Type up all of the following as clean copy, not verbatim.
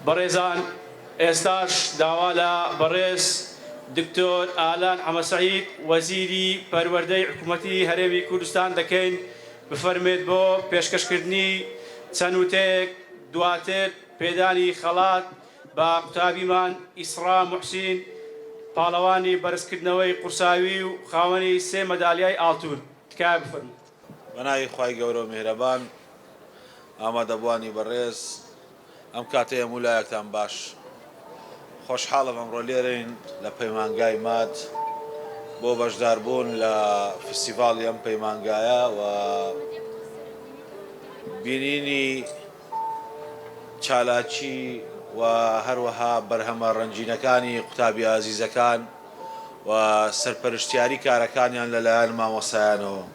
بەڕێزان ئێستاش داوا لە بەڕێز دکتۆر ئالان حەمەدسەعید وەزیری پەروەردەی حکوومەتی هەرێمی کوردستان دەکەین بفەرمێت بۆ پێشکەشکردنی چەند وتەیەک دواتر پێدانی خەڵات بە قوتابیمان ئیسرا موحسین پاڵەوانی بەرزکردنەوەی قورساوی و خاوەنی سێ مەدالیای ئاڵتون تکایە بفەرمێت. بەناوی خوای گەورە و میهرەبان ئامادەبوانی بەڕێز ئەم کاتەیە مولایەکتان باش خۆشحاڵم ئەمڕۆ لێرەین لە پەیمانگای مات بۆ بەشداربوون لە فستیڤاڵی ئەم پەیمانگایە و بینینی چالاکی و هەروەها بەرهەمە ڕەنجینەکانی قوتابی ئازیزەکان و سەرپەرشتیاری کارەکانیان لەلایەن مامۆسایانەوە.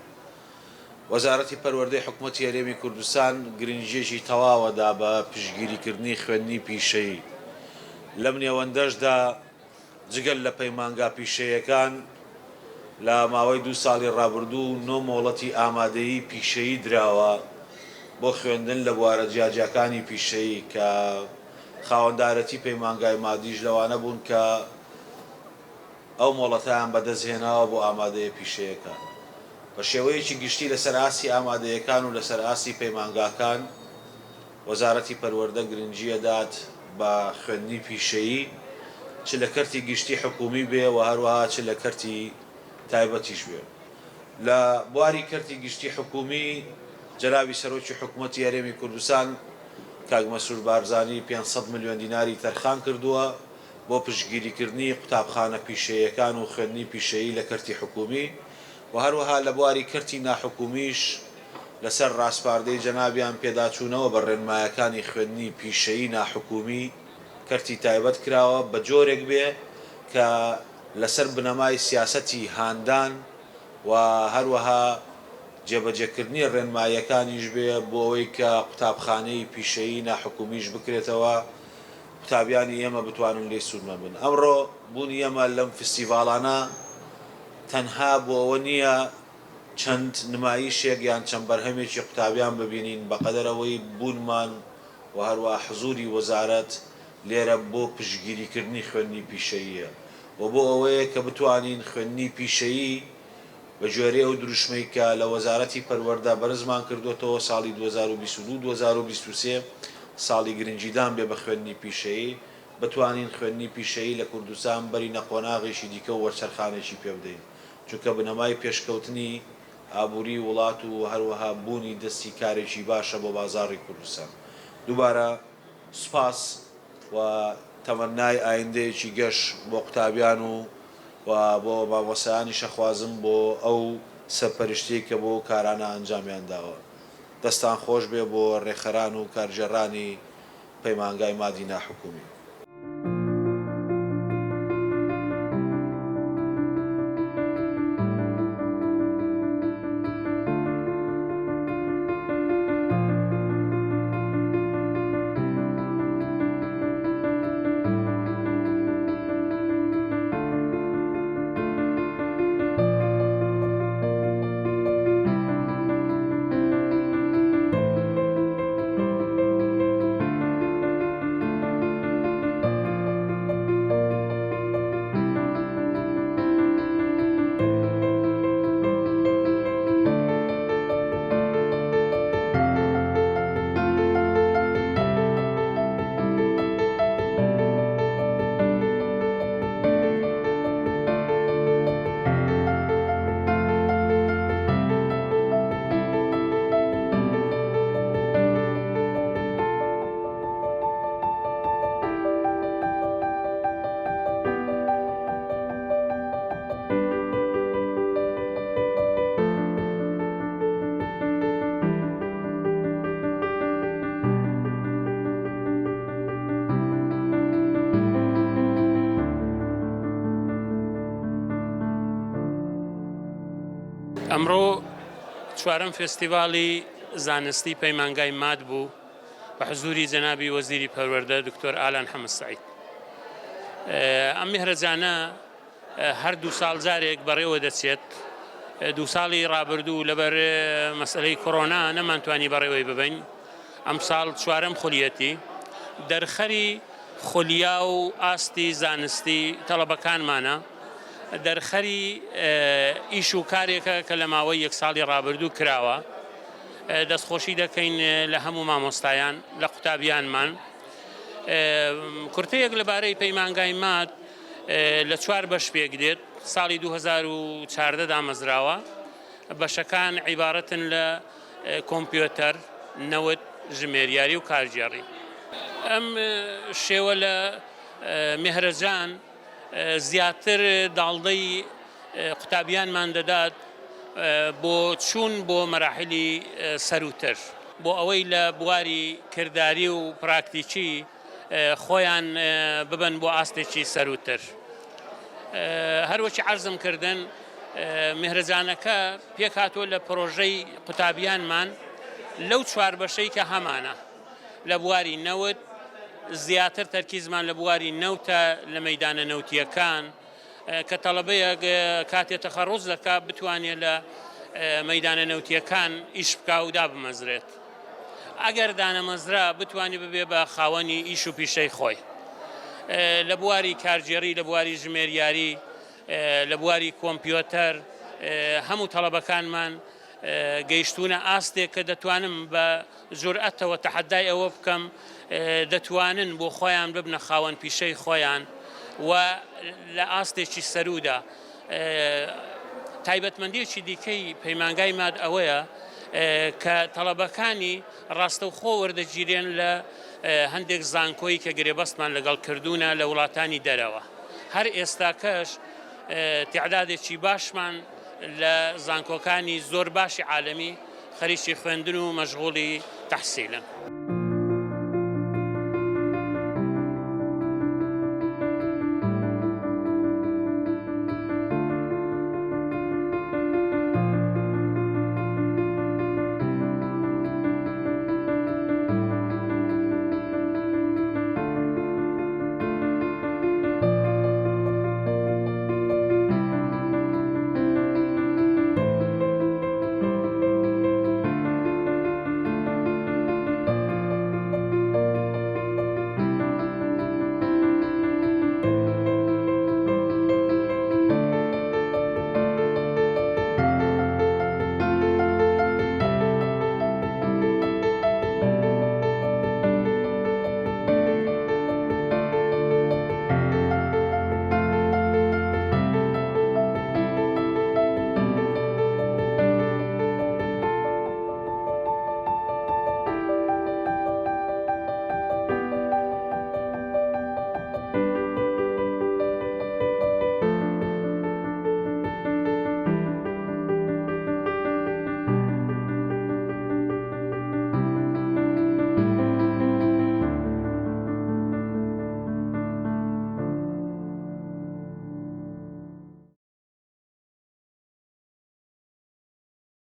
وەزارەتی پەروەردەی حکوومەتی هەرێمی کوردستان گرنگجێکی تەواوەدا بە پشتگیریکردنی خوێندنی پیشەیی. لەم نێوەندەشدا جگەل لە پەیمانگا پیشەیەکان لە ماوەی 2 ساڵی ڕابردوو 9 مۆڵەتی ئامادەیی پیشەیی دراوە بۆ خوێندن لە بوارە جیاجیەکانی پیشەیی کە خاوەندارەتی پەیمانگای مادیش لەوانە بوون کە ئەو مۆڵەتیان بەدەستهێناوە بۆ ئامادەیە پیشەیەکان. بە شێوەیەکی گشتی لەسەر ئاسی ئامادەیەکان و لەسەر ئاسی پەیمانگاکان وەزارەتی پەروەردە گرنگجیە دات بە خوێندنی پیشەیی چ لە کەرتی گشتی حکومی بێ و هەروەها چ لە کەرتی تایبەتیش بێ. لە بواری کەرتی گشتی حکومی جەنابی سەرۆکی حکوومەتی هەرێمی کوردستان کاک مەسرور بارزانی 500 ملیۆن دیناری تەرخان کردووە بۆ پشتگیریکردنی قوتابخانە پیشەیەکان و خوێندنی پیشەیی لە کەرتی حکومی و هەروەها لە بواری کەرتی ناحکومیش لەسەر ڕاستپاردەی جەنابیان پێداچوونەوە بە ڕێنمایەکانی خوێندنی پیشەیی ناحکومی کەرتی تایبەت کراوە بە جۆرێک بێ کە لەسەر بنەمای سیاسەتی هاندان و هەروەها جێبەجێکردنی ڕێنمایەکانیش بێ بۆ ئەوەی کە قوتابخانەی پیشەیی ناحکومیش بکرێتەوە قوتابیانی ئێمە بتوانن لێ سوورمە بن. ئەمڕۆ بوونی ئێمە لەم فستیڤاڵانە تەنها بۆ ئەوە نییە چەند نمایشێک یان چەند بەرهەمێکی قوتابیان ببینین بەقەدەرەوەی بوونمان و هەروە حزوری وەزارەت لێرە بۆ پشتگیریکردنی خوێندنی پیشەییە و بۆ ئەوەیە کە بتوانین خوێندنی پیشەیی بە ژێرەی ئەو دروشمەی کە لە وەزارەتی پەروەردە بەرزمان کردوێتەوە ساڵی 2022-2023 ساڵی گرنگیدان بێ بە خوێندنی پیشەیی بتوانین خوێندنی پیشەیی لە کوردستان بەری نەقۆناغێکی دیکە و وەرچەرخانێکی پێ بدەین چونکە بنەمای پێشکەوتنی ئابووری وڵات و هەروەها بوونی دەستی کارێکی باشە بۆ بازاڕی کوردستان. دووبارە سوپاس و تەمەنای ئایندەیەکی گەشت بۆ قوتابیان و بۆ مامۆسایانی شەخوازم بۆ ئەو سەرپەرشتەی کە بۆ کارانە ئەنجامیان داوە. دەستان خۆش بێ بۆ ڕێخەران و کارژێڕانی پەیمانگای مادی ناحکومی. ئەمڕۆ چوارەم فێستیڤاڵی زانستی پەیمانگای مات بوو بە حزوری جەنابی وەزیری پەروەردە دکتۆر ئالان حەمەدسەعید. ئەم میهرەجانە هەر 2 ساڵ جارێک بەڕێوە دەچێت. 2 ساڵی ڕابردوو لەبەر مەسئلەی کۆڕۆنا نەمانتوانی بەڕێوەی ببین. ئەم ساڵ چوارەم خولیەتی دەرخەری خولیا و ئاستی زانستی تەڵەبەکانمانە دەرخەری ئیش و کارێکە کە لە ماوەی 1 ساڵی ڕابردوو کراوە دەستخۆشی دەکەین لە هەموو مامۆستایان لە قوتابیانمان کورتەیەک لەبارەی پەیمانگای مات لە 4 بەش پێک دێت ساڵی 2014 دامەزراوە بەشەکان عیبارەتن لە کۆمپیۆتەر نەوت ژمێریاری و کارژێڕی ئەم شێوە لە میهرەجان زیاتر داڵدەی قوتابیانمان دەدات بۆ چوون بۆ مەراحلی سەروتر بۆ ئەوەی لە بواری کردداری و پراکتیکی خۆیان ببن بۆ ئاستێکی سەروتر هەروەکی عەرزم کردن میهرەجانەکە پێک هاتووە لە پرۆژەی قوتابیانمان لەو 4 بەشەی کە هەمانە لە بواری نەوت زیاتر تەرکیزمان لە بواری نەوتە لە مەیدانە نەوتیەکان کە تەڵەبەیەک کاتێ تەخەڕوز دەکات بتوانێت لە مەیدانە نەوتیەکان ئیش بکا و دابمەزرێت ئەگەر دانەمەزرا بتوانێت ببێ بە خاوەنی ئیش و پیشەی خۆی لە بواری کارژێڕی لە بواری ژمێریاری لە بواری کۆمپیۆتەر هەموو تەڵەبەکانمان گەیشتونە ئاستێک کە دەتوانم بە جورئەتەوە تەحەدای ئەوە بکەم دەتوانن بۆ خۆیان ببنە خاوەن پیشەی خۆیان و لە ئاستێکی سەرودا تایبەتمەندیەکی دیکەی پەیمانگای ماد ئەوەیە کە تەڵەبەکانی ڕاستەوخۆ وەردەگیرێن لە هەندێک زانکۆی کە گرێبەستمان لەگەڵ کردوونە لە وڵاتانی دەرەوە هەر ئێستاکەش تعدادێکی باشمان لە زانکۆکانی زۆر باشی عالەمی خەریکی خوێندن و مەشغوڵی تەحسیلن.